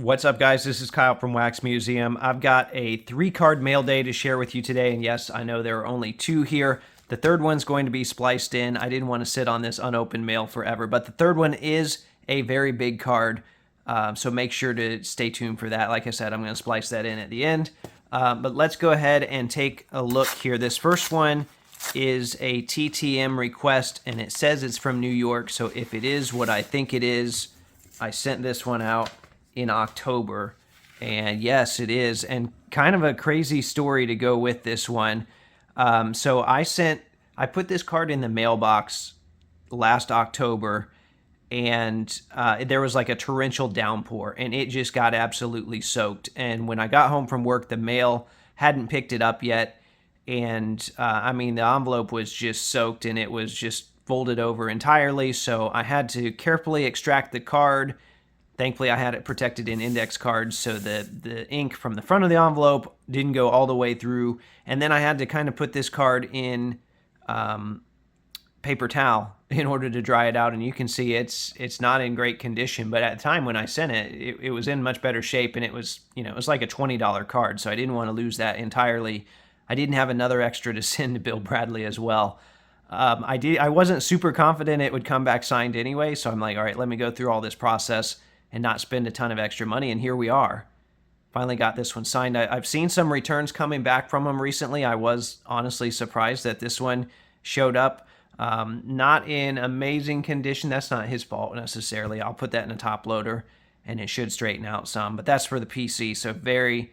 What's up, guys? This is Kyle from Wax Museum. I've got a 3-card mail day to share with you today, and yes, I know there are only 2 here. The third one's going to be spliced in. I didn't want to sit on this unopened mail forever, but the third one is a very big card, so make sure to stay tuned for that. Like I said, I'm going to splice that in at the end, but let's go ahead and take a look here. This first one is a TTM request, and it says it's from New York, so if it is what I think it is, I sent this one out in October, and yes, it is, and kind of a crazy story to go with this one. So I put this card in the mailbox last October, and there was like a torrential downpour, and it just got absolutely soaked. And when I got home from work, the mail hadn't picked it up yet, and I mean, the envelope was just soaked, and it was just folded over entirely, so I had to carefully extract the card. Thankfully, I had it protected in index cards, so the ink from the front of the envelope didn't go all the way through. And then I had to kind of put this card in paper towel in order to dry it out. And you can see it's not in great condition. But at the time when I sent it, it was in much better shape, and it was like a $20 card, so I didn't want to lose that entirely. I didn't have another extra to send to Bill Bradley as well. I wasn't super confident it would come back signed anyway, so I'm like, all right, let me go through all this process and not spend a ton of extra money, and here we are. Finally got this one signed. I've seen some returns coming back from them recently. I was honestly surprised that this one showed up. Not in amazing condition. That's not his fault necessarily. I'll put that in a top loader, and it should straighten out some, but that's for the PC, so very,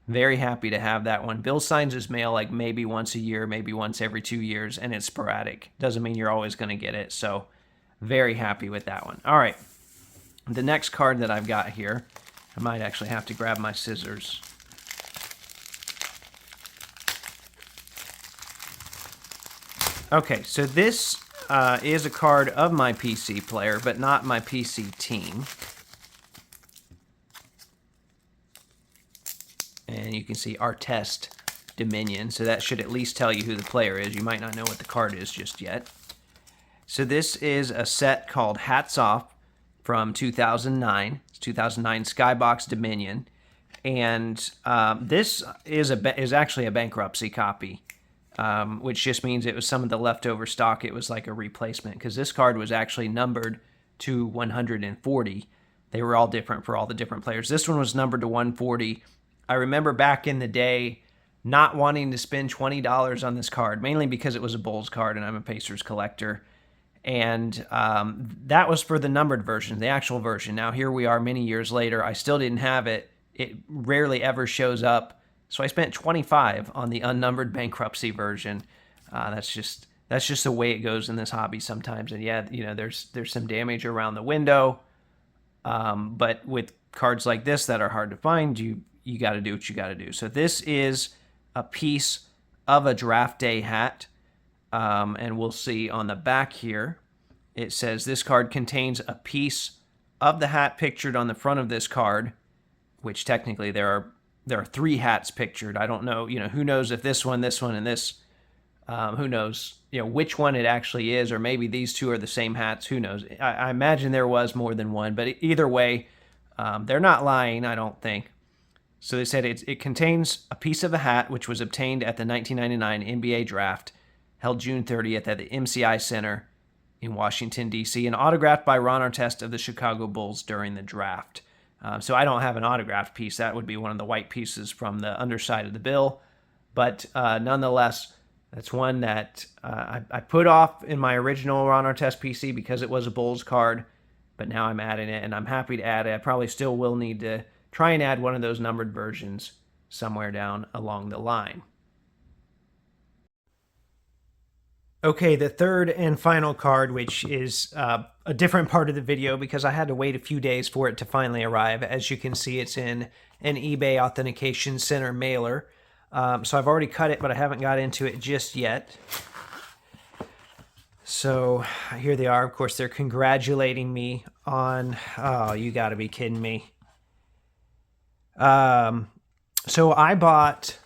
very happy to have that one. Bill signs his mail like maybe once a year, maybe once every 2 years, and it's sporadic. Doesn't mean you're always going to get it, so very happy with that one. All right. The next card that I've got here, I might actually have to grab my scissors. Okay, so this is a card of my PC player, but not my PC team. And you can see Artest Dominion, so that should at least tell you who the player is. You might not know what the card is just yet. So this is a set called Hats Off from 2009. It's 2009 Skybox Dominion, and this is actually a bankruptcy copy, which just means it was some of the leftover stock. It was like a replacement, because this card was actually numbered to 140. They were all different for all the different players. This one was numbered to 140. I remember back in the day not wanting to spend $20 on this card, mainly because it was a Bulls card and I'm a Pacers collector. And that was for the numbered version, the actual version. Now here we are many years later. I still didn't have it. It rarely ever shows up. So I spent $25 on the unnumbered bankruptcy version. That's just the way it goes in this hobby sometimes. And yeah, there's some damage around the window. But with cards like this that are hard to find, you got to do what you got to do. So this is a piece of a draft day hat. And we'll see on the back here, it says this card contains a piece of the hat pictured on the front of this card, which technically there are 3 hats pictured. I don't know, who knows if this one, and this, who knows, which one it actually is, or maybe these 2 are the same hats. Who knows? I imagine there was more than one, but either way, they're not lying, I don't think. So they said it contains a piece of a hat which was obtained at the 1999 NBA draft, held June 30th at the MCI Center in Washington, D.C., and autographed by Ron Artest of the Chicago Bulls during the draft. So I don't have an autographed piece. That would be one of the white pieces from the underside of the bill. But nonetheless, that's one that I put off in my original Ron Artest PC because it was a Bulls card, but now I'm adding it, and I'm happy to add it. I probably still will need to try and add one of those numbered versions somewhere down along the line. Okay, the third and final card, which is a different part of the video because I had to wait a few days for it to finally arrive. As you can see, it's in an eBay Authentication Center mailer. So I've already cut it, but I haven't got into it just yet. So here they are. Of course, they're congratulating me on... Oh, you got to be kidding me. So I bought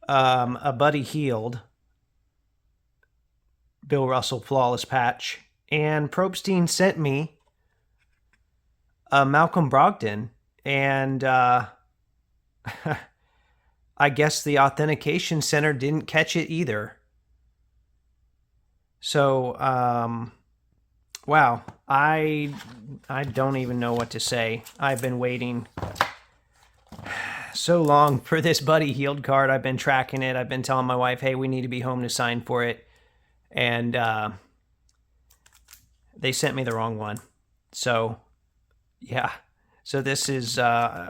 a Buddy Hield Bill Russell Flawless patch, and Probstein sent me Malcolm Brogdon, and I guess the Authentication Center didn't catch it either. So, wow, I don't even know what to say. I've been waiting so long for this Buddy Healed card. I've been tracking it. I've been telling my wife, hey, we need to be home to sign for it. And they sent me the wrong one. So, yeah. So this is,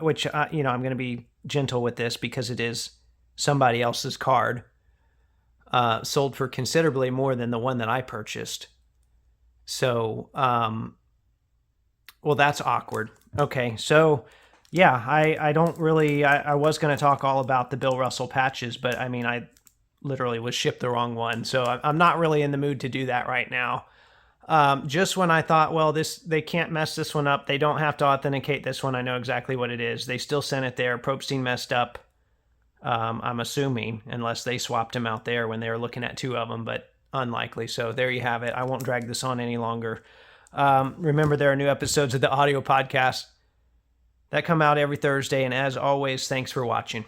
which, I'm going to be gentle with this because it is somebody else's card. Sold for considerably more than the one that I purchased. So, well, that's awkward. Okay, so, yeah, I don't really, I was going to talk all about the Bill Russell patches, but, I mean, I literally was shipped the wrong one, so I'm not really in the mood to do that right now. Just when I thought, well, they can't mess this one up, they don't have to authenticate this one, I know exactly what it is. They still sent it there. Probstein messed up. I'm assuming, unless they swapped him out there when they were looking at two of them, but unlikely. So there you have it. I won't drag this on any longer. Remember, there are new episodes of the audio podcast that come out every Thursday. And as always, thanks for watching.